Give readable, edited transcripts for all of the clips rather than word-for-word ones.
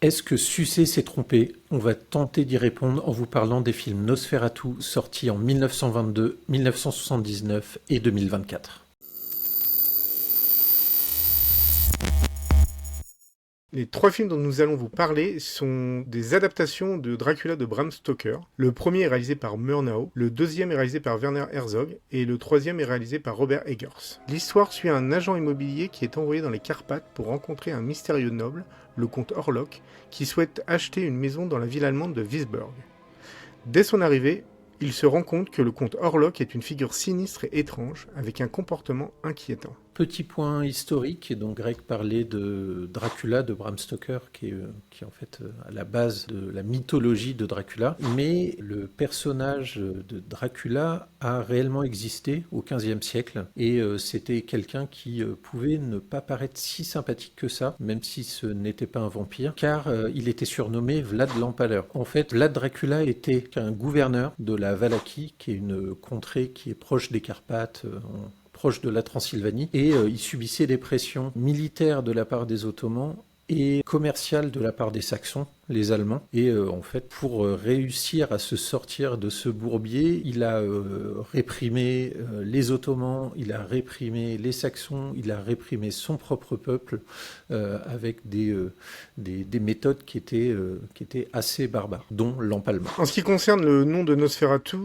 Est-ce que sucer s'est trompé? On va tenter d'y répondre en vous parlant des films Nosferatu sortis en 1922, 1979 et 2024. Les trois films dont nous allons vous parler sont des adaptations de Dracula de Bram Stoker. Le premier est réalisé par Murnau, le deuxième est réalisé par Werner Herzog et le troisième est réalisé par Robert Eggers. L'histoire suit un agent immobilier qui est envoyé dans les Carpates pour rencontrer un mystérieux noble, le comte Orlok, qui souhaite acheter une maison dans la ville allemande de Wiesburg. Dès son arrivée, il se rend compte que le comte Orlok est une figure sinistre et étrange, avec un comportement inquiétant. Petit point historique, et donc Greg parlait de Dracula de Bram Stoker, qui est en fait à la base de la mythologie de Dracula. Mais le personnage de Dracula a réellement existé au XVe siècle, et c'était quelqu'un qui pouvait ne pas paraître si sympathique que ça, même si ce n'était pas un vampire, car il était surnommé Vlad l'Empaleur. En fait, Vlad Dracula était un gouverneur de la Valachie, qui est une contrée qui est proche des Carpates, proche de la Transylvanie, et il subissait des pressions militaires de la part des Ottomans et commerciales de la part des Saxons, les Allemands. Et en fait, pour réussir à se sortir de ce bourbier, il a réprimé les Ottomans, il a réprimé les Saxons, il a réprimé son propre peuple avec des méthodes qui étaient assez barbares, dont l'empalement. En ce qui concerne le nom de Nosferatu,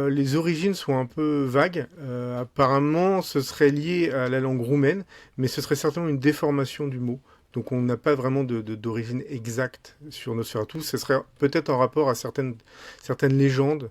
les origines sont un peu vagues. Apparemment, ce serait lié à la langue roumaine, mais ce serait certainement une déformation du mot. Donc on n'a pas vraiment d'origine exacte sur Nosferatu. Ce serait peut-être en rapport à certaines légendes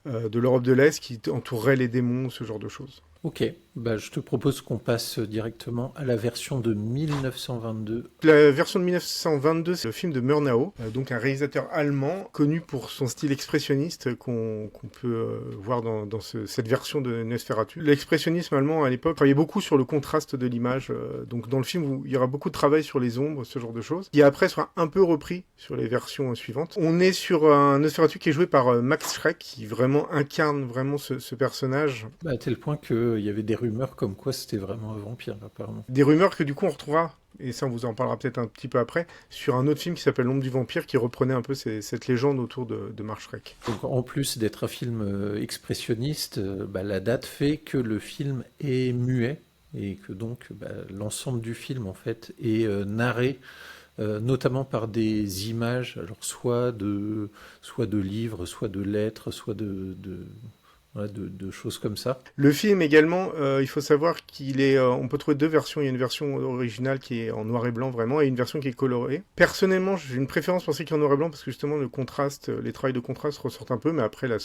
de l'Europe de l'Est qui entoureraient les démons, ce genre de choses. Ok, je te propose qu'on passe directement à la version de 1922. La version de 1922, c'est le film de Murnau, donc un réalisateur allemand connu pour son style expressionniste qu'on peut voir dans cette version de Nosferatu. L'expressionnisme allemand à l'époque travaillait beaucoup sur le contraste de l'image, donc dans le film il y aura beaucoup de travail sur les ombres, ce genre de choses, qui après sera un peu repris sur les versions suivantes. On est sur un Nosferatu qui est joué par Max Schreck, qui vraiment incarne vraiment ce personnage. À tel point qu'il y avait des rumeurs comme quoi c'était vraiment un vampire, apparemment. Des rumeurs que du coup on retrouvera, et ça on vous en parlera peut-être un petit peu après, sur un autre film qui s'appelle L'ombre du vampire, qui reprenait un peu cette légende autour de Mark Schreck. Donc en plus d'être un film expressionniste, la date fait que le film est muet, et que donc l'ensemble du film en fait est narré notamment par des images, alors soit de livres, soit de lettres, soit voilà, de choses comme ça. Le film également, il faut savoir on peut trouver deux versions. Il y a une version originale qui est en noir et blanc vraiment, et une version qui est colorée. Personnellement, j'ai une préférence pour celle qui est en noir et blanc parce que justement le contraste, les travails de contraste ressortent un peu, mais après la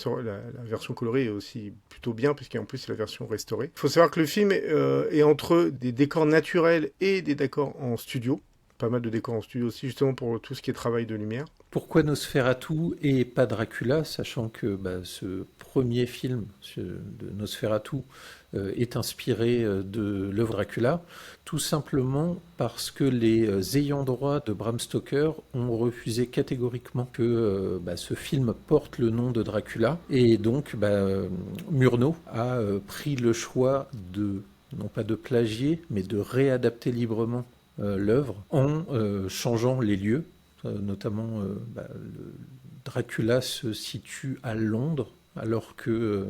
version colorée est aussi plutôt bien puisqu'en plus c'est la version restaurée. Il faut savoir que le film est entre des décors naturels et des décors en studio. Pas mal de décors en studio aussi, justement pour tout ce qui est travail de lumière. Pourquoi Nosferatu et pas Dracula, sachant que ce premier film de Nosferatu est inspiré de l'œuvre Dracula, tout simplement parce que les ayants droit de Bram Stoker ont refusé catégoriquement que ce film porte le nom de Dracula, et donc Murnau a pris le choix non pas de plagier, mais de réadapter librement l'œuvre en changeant les lieux. Notamment, Dracula se situe à Londres, alors que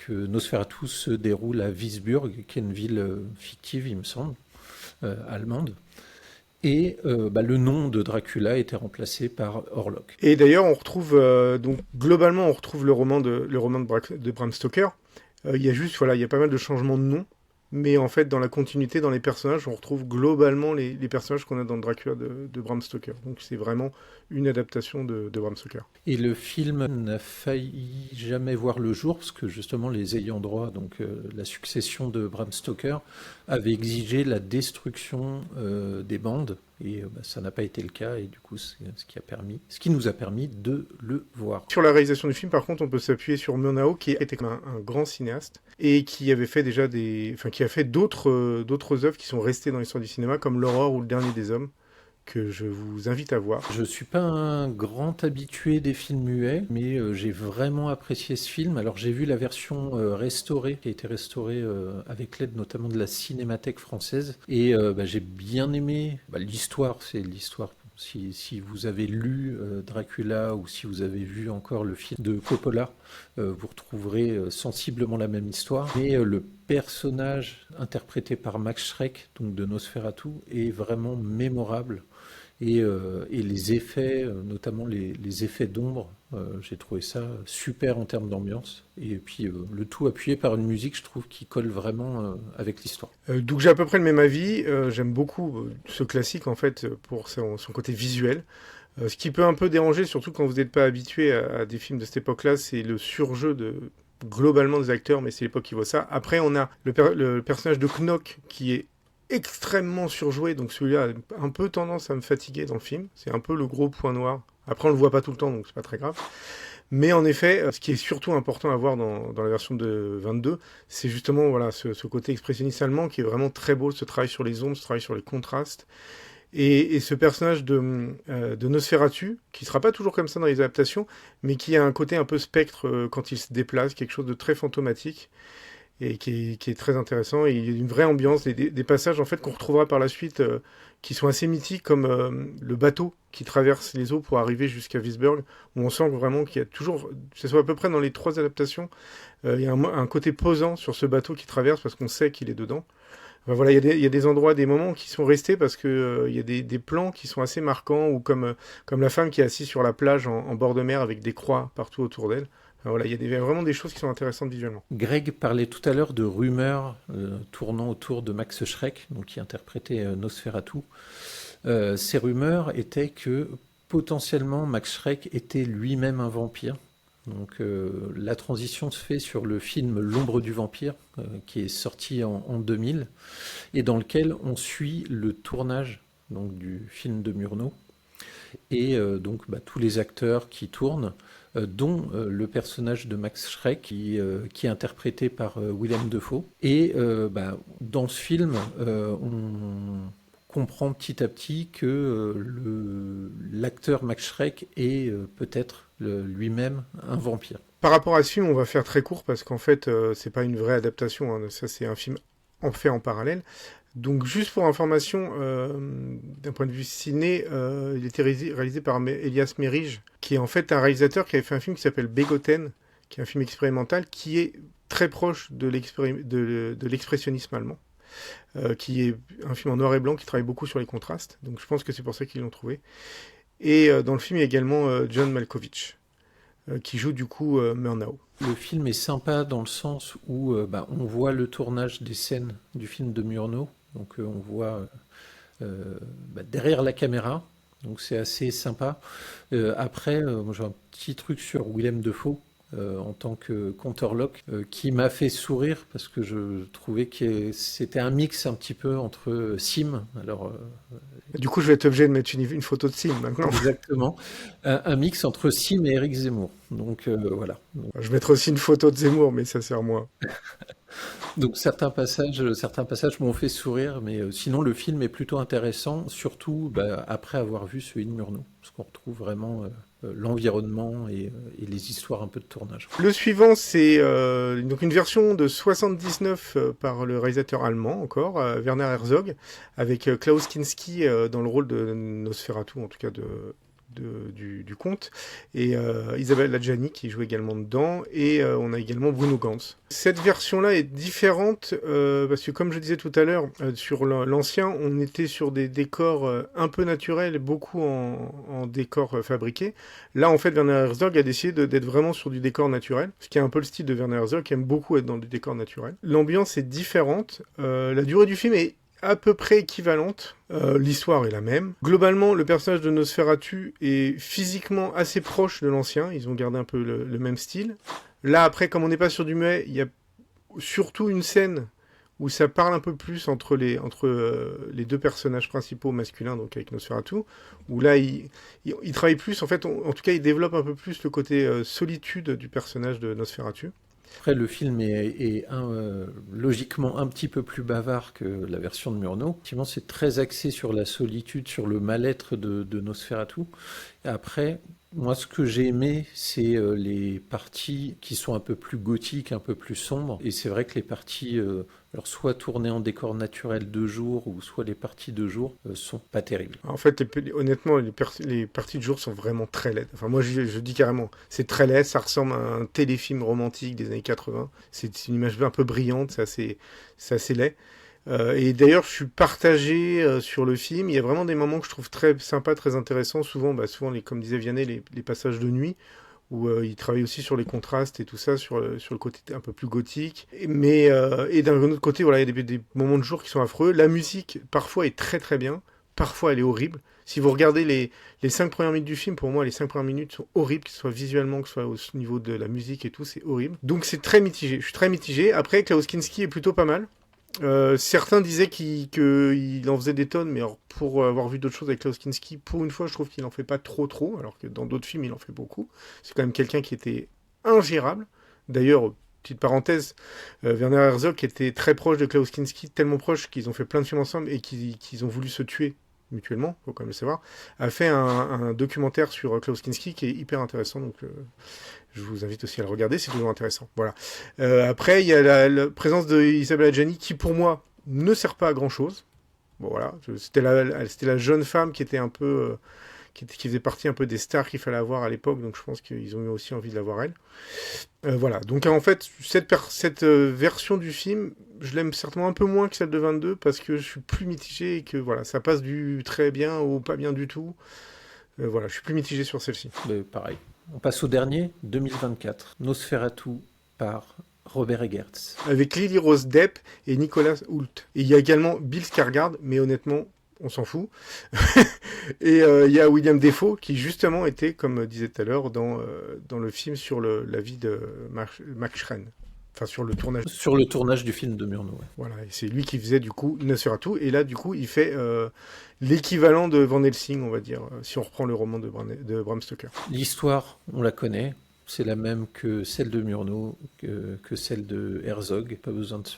Nosferatu se déroule à Wiesburg, qui est une ville fictive, il me semble, allemande. Et le nom de Dracula a été remplacé par Orlok. Et d'ailleurs, on retrouve donc globalement, on retrouve le roman de Bram Stoker. Il y a juste, il y a pas mal de changements de nom. Mais en fait, dans la continuité, dans les personnages, on retrouve globalement les personnages qu'on a dans le Dracula de Bram Stoker. Donc c'est vraiment une adaptation de Bram Stoker. Et le film n'a failli jamais voir le jour, parce que justement les ayants droit, donc la succession de Bram Stoker, avait exigé la destruction des bandes, et ça n'a pas été le cas, et du coup c'est ce qui nous a permis de le voir. Sur la réalisation du film, par contre, on peut s'appuyer sur Murnau, qui était un grand cinéaste, et qui avait fait déjà qui a fait d'autres œuvres qui sont restées dans l'histoire du cinéma, comme L'Aurore ou Le Dernier des Hommes, que je vous invite à voir. Je suis pas un grand habitué des films muets, mais j'ai vraiment apprécié ce film. Alors j'ai vu la version restaurée, qui a été restaurée avec l'aide notamment de la Cinémathèque française, et j'ai bien aimé l'histoire. C'est l'histoire Si vous avez lu Dracula ou si vous avez vu encore le film de Coppola, vous retrouverez sensiblement la même histoire. Mais le personnage interprété par Max Schreck, donc de Nosferatu, est vraiment mémorable. Et les effets, notamment les effets d'ombre, j'ai trouvé ça super en termes d'ambiance. Et puis le tout appuyé par une musique, je trouve, qui colle vraiment avec l'histoire. Donc j'ai à peu près le même avis. J'aime beaucoup ce classique en fait pour son côté visuel. Ce qui peut un peu déranger, surtout quand vous n'êtes pas habitué à des films de cette époque-là, c'est le surjeu globalement des acteurs, mais c'est l'époque qui voit ça. Après, on a le personnage de Knock qui est extrêmement surjoué, donc celui-là a un peu tendance à me fatiguer dans le film. C'est un peu le gros point noir. Après, on le voit pas tout le temps, donc c'est pas très grave. Mais en effet, ce qui est surtout important à voir dans la version de 22, c'est justement voilà, ce côté expressionniste allemand qui est vraiment très beau, ce travail sur les ombres, ce travail sur les contrastes. Et ce personnage de Nosferatu, qui sera pas toujours comme ça dans les adaptations, mais qui a un côté un peu spectre quand il se déplace, quelque chose de très fantomatique et qui est très intéressant. Et il y a une vraie ambiance, des passages en fait qu'on retrouvera par la suite qui sont assez mythiques, comme le bateau qui traverse les eaux pour arriver jusqu'à Wiesberg, où on sent vraiment qu'il y a toujours, que ce soit à peu près dans les 3 adaptations, il y a un côté posant sur ce bateau qui traverse parce qu'on sait qu'il est dedans. Enfin, voilà, il y a des endroits, des moments qui sont restés parce que il y a des plans qui sont assez marquants, ou comme la femme qui est assise sur la plage en bord de mer avec des croix partout autour d'elle. Enfin, voilà, il y a vraiment des choses qui sont intéressantes visuellement. Greg parlait tout à l'heure de rumeurs tournant autour de Max Schreck, donc qui interprétait Nosferatu. Ces rumeurs étaient que potentiellement Max Schreck était lui-même un vampire. Donc la transition se fait sur le film L'ombre du vampire, qui est sorti en 2000, et dans lequel on suit le tournage donc, du film de Murnau, et donc tous les acteurs qui tournent, dont le personnage de Max Schreck, qui est interprété par Willem Dafoe. Et dans ce film, on comprend petit à petit que l'acteur Max Schreck est peut-être lui-même un vampire. Par rapport à ce film, on va faire très court parce qu'en fait, c'est pas une vraie adaptation. Hein. Ça, c'est un film fait en parallèle. Donc, juste pour information, d'un point de vue ciné, il était réalisé par Elias Merige, qui est en fait un réalisateur qui avait fait un film qui s'appelle Begotten, qui est un film expérimental qui est très proche de l'expressionnisme allemand. Qui est un film en noir et blanc qui travaille beaucoup sur les contrastes. Donc je pense que c'est pour ça qu'ils l'ont trouvé. Et dans le film, il y a également John Malkovich, qui joue du coup Murnau. Le film est sympa dans le sens où on voit le tournage des scènes du film de Murnau. Donc on voit derrière la caméra. Donc c'est assez sympa. Après, moi j'ai un petit truc sur Willem Dafoe. En tant que Conterlock, qui m'a fait sourire parce que je trouvais que c'était un mix un petit peu entre Sim. Alors, du coup, je vais être obligé de mettre une photo de Sim maintenant. Exactement. Un mix entre Sim et Eric Zemmour. Donc voilà. Je mettrai aussi une photo de Zemmour, mais ça sert moi. Donc certains passages m'ont fait sourire, mais sinon le film est plutôt intéressant, surtout après avoir vu celui de Murnau, parce qu'on retrouve vraiment l'environnement et les histoires un peu de tournage. Le suivant, c'est donc une version de 79 par le réalisateur allemand, encore, Werner Herzog, avec Klaus Kinski dans le rôle de Nosferatu, en tout cas du conte, et Isabelle Adjani qui joue également dedans, et on a également Bruno Ganz. Cette version-là est différente parce que, comme je disais tout à l'heure, sur l'ancien, on était sur des décors un peu naturels, beaucoup en décors fabriqués. Là, en fait, Werner Herzog a décidé d'être vraiment sur du décor naturel, ce qui est un peu le style de Werner Herzog, qui aime beaucoup être dans du décor naturel. L'ambiance est différente, la durée du film est à peu près équivalente. L'histoire est la même. Globalement, le personnage de Nosferatu est physiquement assez proche de l'ancien. Ils ont gardé un peu le même style. Là, après, comme on n'est pas sur du muet, il y a surtout une scène où ça parle un peu plus entre les 2 personnages principaux masculins, donc avec Nosferatu, où là, il travaille plus. En fait, en tout cas, il développe un peu plus le côté solitude du personnage de Nosferatu. Après, le film est logiquement un petit peu plus bavard que la version de Murnau. Effectivement, c'est très axé sur la solitude, sur le mal-être de Nosferatu. Et après, Moi, ce que j'ai aimé, c'est les parties qui sont un peu plus gothiques, un peu plus sombres. Et c'est vrai que les parties, alors soit tournées en décor naturel de jour, ou soit les parties de jour, sont pas terribles. En fait, honnêtement, les parties de jour sont vraiment très laides. Enfin, moi, je dis carrément, c'est très laid, ça ressemble à un téléfilm romantique des années 80. C'est une image un peu brillante, c'est assez laid. Et d'ailleurs, je suis partagé sur le film. Il y a vraiment des moments que je trouve très sympas, très intéressants. Souvent, comme disait Vianney, les passages de nuit, où il travaille aussi sur les contrastes et tout ça, sur le côté un peu plus gothique. Et d'un autre côté, voilà, il y a des moments de jour qui sont affreux. La musique, parfois, est très très bien. Parfois, elle est horrible. Si vous regardez les 5 premières minutes du film, pour moi, les 5 premières minutes sont horribles, que ce soit visuellement, que ce soit au niveau de la musique et tout, c'est horrible. Donc c'est très mitigé. Je suis très mitigé. Après, Klaus Kinski est plutôt pas mal. Certains disaient qu'il en faisait des tonnes, mais alors, pour avoir vu d'autres choses avec Klaus Kinski, pour une fois, je trouve qu'il en fait pas trop, alors que dans d'autres films, il en fait beaucoup. C'est quand même quelqu'un qui était ingérable. D'ailleurs, petite parenthèse, Werner Herzog était très proche de Klaus Kinski, tellement proche qu'ils ont fait plein de films ensemble et qu'ils ont voulu se tuer mutuellement, faut quand même le savoir, a fait un documentaire sur Klaus Kinski qui est hyper intéressant, donc je vous invite aussi à le regarder, c'est toujours intéressant. Voilà. Après, il y a la présence de Isabelle Adjani qui, pour moi, ne sert pas à grand-chose. Bon, voilà. C'était la jeune femme qui était un peu... qui faisait partie un peu des stars qu'il fallait avoir à l'époque, donc je pense qu'ils ont eu aussi envie de l'avoir elle. Voilà. Donc en fait, cette version du film, je l'aime certainement un peu moins que celle de 22, parce que je suis plus mitigé et que voilà, ça passe du très bien au pas bien du tout. Voilà, je suis plus mitigé sur celle-ci. Pareil. On passe au dernier, 2024. Nosferatu par Robert Eggers. Avec Lily Rose Depp et Nicolas Hoult. Et il y a également Bill Skarsgård, mais honnêtement, on s'en fout. Et il y a William Dafoe qui justement était, comme disait tout à l'heure, dans le film sur la vie de Max Schrein. Enfin, sur le tournage. Sur le tournage du film de Murnau. Ouais. Voilà, et c'est lui qui faisait du coup Nosferatu. Et là, du coup, il fait l'équivalent de Van Helsing, on va dire, si on reprend le roman de Bram Stoker. L'histoire, on la connaît. C'est la même que celle de Murnau, que celle de Herzog. Pas besoin de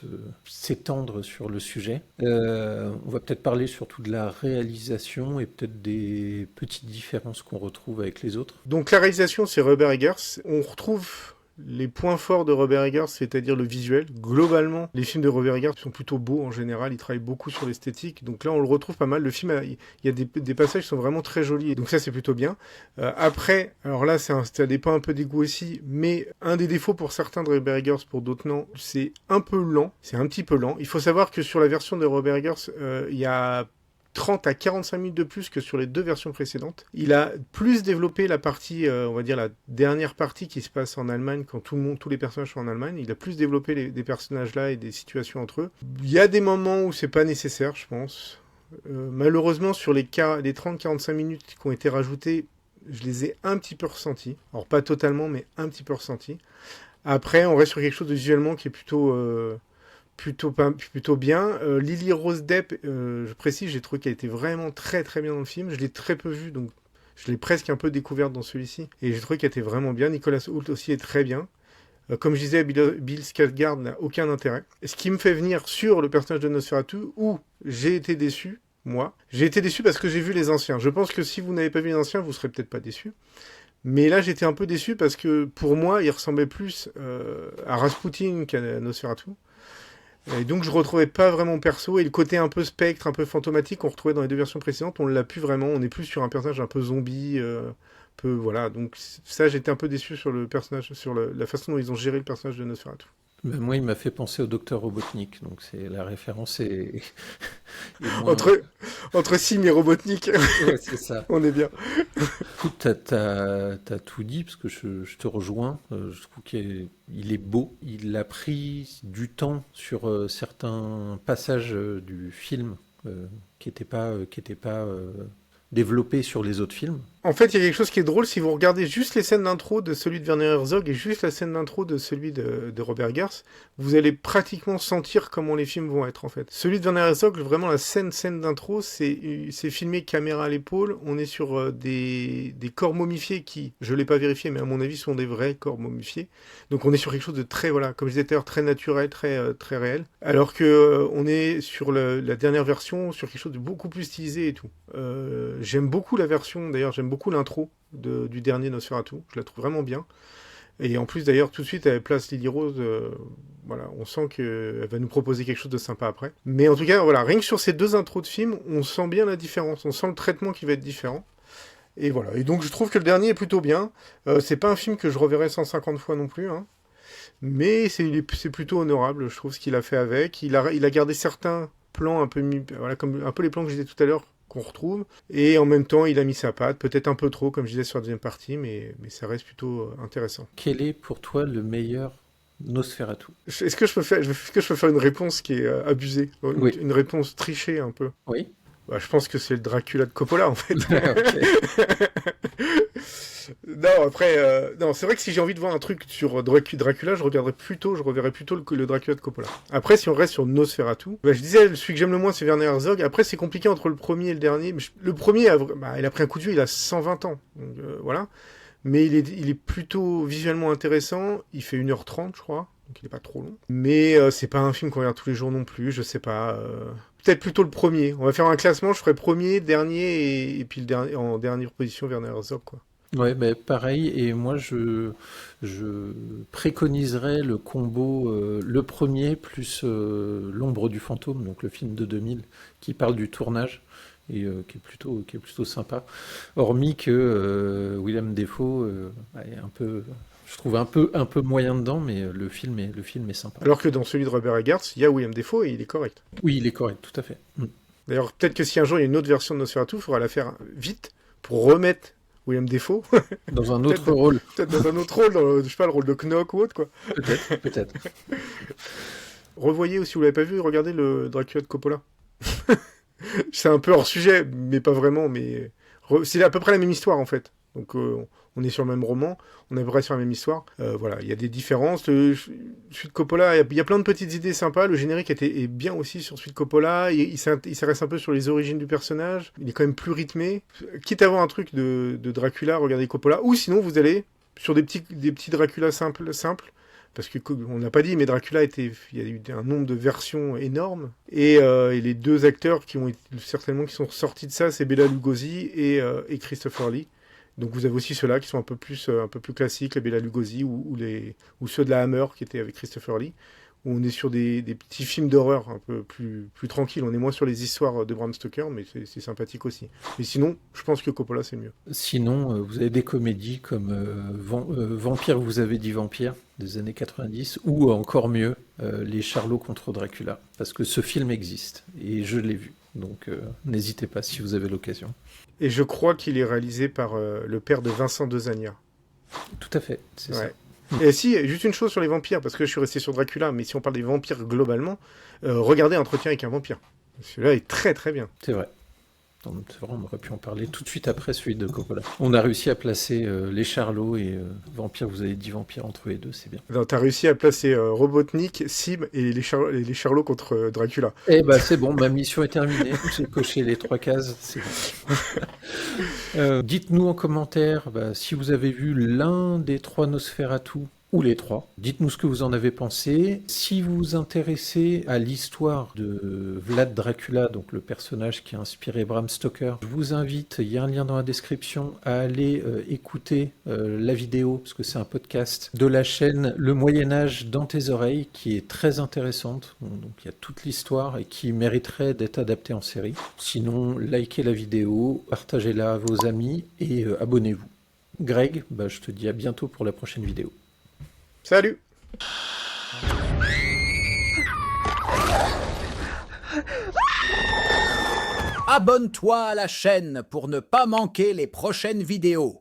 s'étendre sur le sujet. On va peut-être parler surtout de la réalisation et peut-être des petites différences qu'on retrouve avec les autres. Donc la réalisation, c'est Robert Eggers. On retrouve les points forts de Robert Eggers, c'est-à-dire le visuel. Globalement, les films de Robert Eggers sont plutôt beaux en général, il travaille beaucoup sur l'esthétique, donc là on le retrouve pas mal. Le film, il y a des passages qui sont vraiment très jolis, donc ça c'est plutôt bien. Après, alors là ça dépend un peu des goûts aussi, mais un des défauts pour certains de Robert Eggers, pour d'autres non, c'est un peu lent, c'est un petit peu lent. Il faut savoir que sur la version de Robert Eggers, il y a 30 à 45 minutes de plus que sur les deux versions précédentes. Il a plus développé la partie, on va dire la dernière partie qui se passe en Allemagne, quand tous les personnages sont en Allemagne. Il a plus développé des personnages là et des situations entre eux. Il y a des moments où c'est pas nécessaire, je pense. Malheureusement, sur les 30-45 minutes qui ont été rajoutées, je les ai un petit peu ressentis. Alors pas totalement, mais un petit peu ressentis. Après, on reste sur quelque chose de visuellement qui est plutôt bien. Lily Rose Depp, je précise, j'ai trouvé qu'elle était vraiment très très bien dans le film. Je l'ai très peu vue, donc je l'ai presque un peu découverte dans celui-ci. Et j'ai trouvé qu'elle était vraiment bien. Nicolas Hoult aussi est très bien. Comme je disais, Bill Skarsgård n'a aucun intérêt. Ce qui me fait venir sur le personnage de Nosferatu, où j'ai été déçu, moi. J'ai été déçu parce que j'ai vu les anciens. Je pense que si vous n'avez pas vu les anciens, vous serez peut-être pas déçu. Mais là, j'étais un peu déçu parce que pour moi, il ressemblait plus à Rasputin qu'à Nosferatu. Et donc je retrouvais pas vraiment perso, et le côté un peu spectre, un peu fantomatique qu'on retrouvait dans les deux versions précédentes, on l'a plus vraiment, on est plus sur un personnage un peu zombie, voilà, donc ça j'étais un peu déçu sur le personnage, sur la façon dont ils ont géré le personnage de Nosferatu. Ben moi, il m'a fait penser au Docteur Robotnik, donc c'est la référence est moins... Entre Sim et Robotnik, Ouais, c'est ça. on est bien. Écoute, t'as tout dit, parce que je te rejoins. Je trouve qu'il est beau. Il a pris du temps sur certains passages du film qui n'étaient pas développés sur les autres films. En fait, il y a quelque chose qui est drôle, si vous regardez juste les scènes d'intro de celui de Werner Herzog et juste la scène d'intro de celui de Robert Eggers, vous allez pratiquement sentir comment les films vont être, en fait. Celui de Werner Herzog, vraiment la scène d'intro, c'est filmé caméra à l'épaule, on est sur des corps momifiés qui, je l'ai pas vérifié, mais à mon avis, sont des vrais corps momifiés. Donc on est sur quelque chose de très, voilà, comme je disais tout à l'heure, très naturel, très réel. Alors que on est sur la dernière version, sur quelque chose de beaucoup plus stylisé et tout. J'aime beaucoup la version, d'ailleurs, j'aime beaucoup beaucoup l'intro du dernier Nosferatu. Je la trouve vraiment bien. Et en plus, d'ailleurs, tout de suite, elle place Lily Rose. Voilà, on sent qu'elle va nous proposer quelque chose de sympa après. Mais en tout cas, voilà, rien que sur ces 2 intros de films, on sent bien la différence. On sent le traitement qui va être différent. Et voilà. Et donc, je trouve que le dernier est plutôt bien. C'est pas un film que je reverrai 150 fois non plus, hein. Mais c'est plutôt honorable, je trouve, ce qu'il a fait avec. Il a gardé certains plans un peu, voilà, comme un peu les plans que je disais tout à l'heure, qu'on retrouve. Et en même temps, il a mis sa patte, peut-être un peu trop, comme je disais sur la deuxième partie, mais ça reste plutôt intéressant. Quel est pour toi le meilleur Nosferatu? Est-ce que je peux faire une réponse qui est abusée? Oui. Une réponse trichée un peu? Oui. Bah, je pense que c'est le Dracula de Coppola, en fait. Non, après, non, c'est vrai que si j'ai envie de voir un truc sur Dracula, je reverrai plutôt le Dracula de Coppola. Après, si on reste sur Nosferatu, bah, je disais, celui que j'aime le moins, c'est Werner Herzog. Après, c'est compliqué entre le premier et le dernier. Mais le premier, il a pris un coup de vieux, il a 120 ans. Donc, voilà. Mais il est plutôt visuellement intéressant. Il fait 1h30, je crois. Donc, il est pas trop long. Mais c'est pas un film qu'on regarde tous les jours non plus. Je sais pas. Peut-être plutôt le premier. On va faire un classement. Je ferai premier, dernier et puis en dernière position, Werner Herzog, quoi. Ouais, ben pareil, et moi je préconiserais le combo, le premier plus L'ombre du fantôme, donc le film de 2000, qui parle du tournage et qui est plutôt sympa. Hormis que Willem Dafoe est un peu, je trouve un peu moyen dedans, mais le film est sympa. Alors que dans celui de Robert Eggers, il y a Willem Dafoe et il est correct. Oui, il est correct, tout à fait. D'ailleurs, peut-être que si un jour il y a une autre version de Nosferatu, il faudra la faire vite pour remettre Willem Dafoe Dans un autre rôle. Peut-être dans un autre rôle, dans, je sais pas, le rôle de Knock ou autre, quoi. Peut-être. Revoyez, ou si vous l'avez pas vu, regardez le Dracula de Coppola. C'est un peu hors sujet, mais pas vraiment, mais c'est à peu près la même histoire, en fait. Donc, on est sur le même roman, on est à peu près sur la même histoire. Voilà, il y a des différences. Celui de Coppola, il y a plein de petites idées sympas. Le générique est bien aussi sur celui de Coppola. Il s'intéresse un peu sur les origines du personnage. Il est quand même plus rythmé. Quitte à avoir un truc de Dracula, regardez Coppola. Ou sinon, vous allez sur des petits Dracula simples. Parce que on n'a pas dit, mais Dracula il y a eu un nombre de versions énormes. Et les 2 acteurs qui sont sortis de ça, c'est Bela Lugosi et Christopher Lee. Donc vous avez aussi ceux-là qui sont un peu plus classiques, les Bela Lugosi ou ceux de la Hammer qui étaient avec Christopher Lee, où on est sur des petits films d'horreur un peu plus tranquilles. On est moins sur les histoires de Bram Stoker, mais c'est sympathique aussi. Mais sinon, je pense que Coppola c'est le mieux. Sinon, vous avez des comédies comme Vampire, vous avez dit Vampire, des années 90, ou encore mieux, Les Charlots contre Dracula, parce que ce film existe, et je l'ai vu. Donc n'hésitez pas si vous avez l'occasion. Et je crois qu'il est réalisé par le père de Vincent Dezania. Tout à fait, c'est ça. Et si, juste une chose sur les vampires, parce que je suis resté sur Dracula, mais si on parle des vampires globalement, regardez Entretien avec un vampire. Celui-là est très très bien. C'est vrai. C'est vrai, on aurait pu en parler tout de suite après celui de Coppola. On a réussi à placer Les Charlots et Vampire, vous avez dit Vampire entre les deux, c'est bien. Non, t'as réussi à placer Robotnik, Sim et les Charlots contre Dracula. Eh ben c'est bon, ma mission est terminée. J'ai coché les 3 cases, c'est bon. Dites-nous en commentaire si vous avez vu l'un des 3 Nosferatu ou les 3. Dites-nous ce que vous en avez pensé. Si vous vous intéressez à l'histoire de Vlad Dracula, donc le personnage qui a inspiré Bram Stoker, je vous invite, il y a un lien dans la description, à aller écouter la vidéo, parce que c'est un podcast, de la chaîne Le Moyen-Âge dans tes oreilles, qui est très intéressante. Donc il y a toute l'histoire et qui mériterait d'être adaptée en série. Sinon, likez la vidéo, partagez-la à vos amis et abonnez-vous. Greg, je te dis à bientôt pour la prochaine vidéo. Salut! Abonne-toi à la chaîne pour ne pas manquer les prochaines vidéos.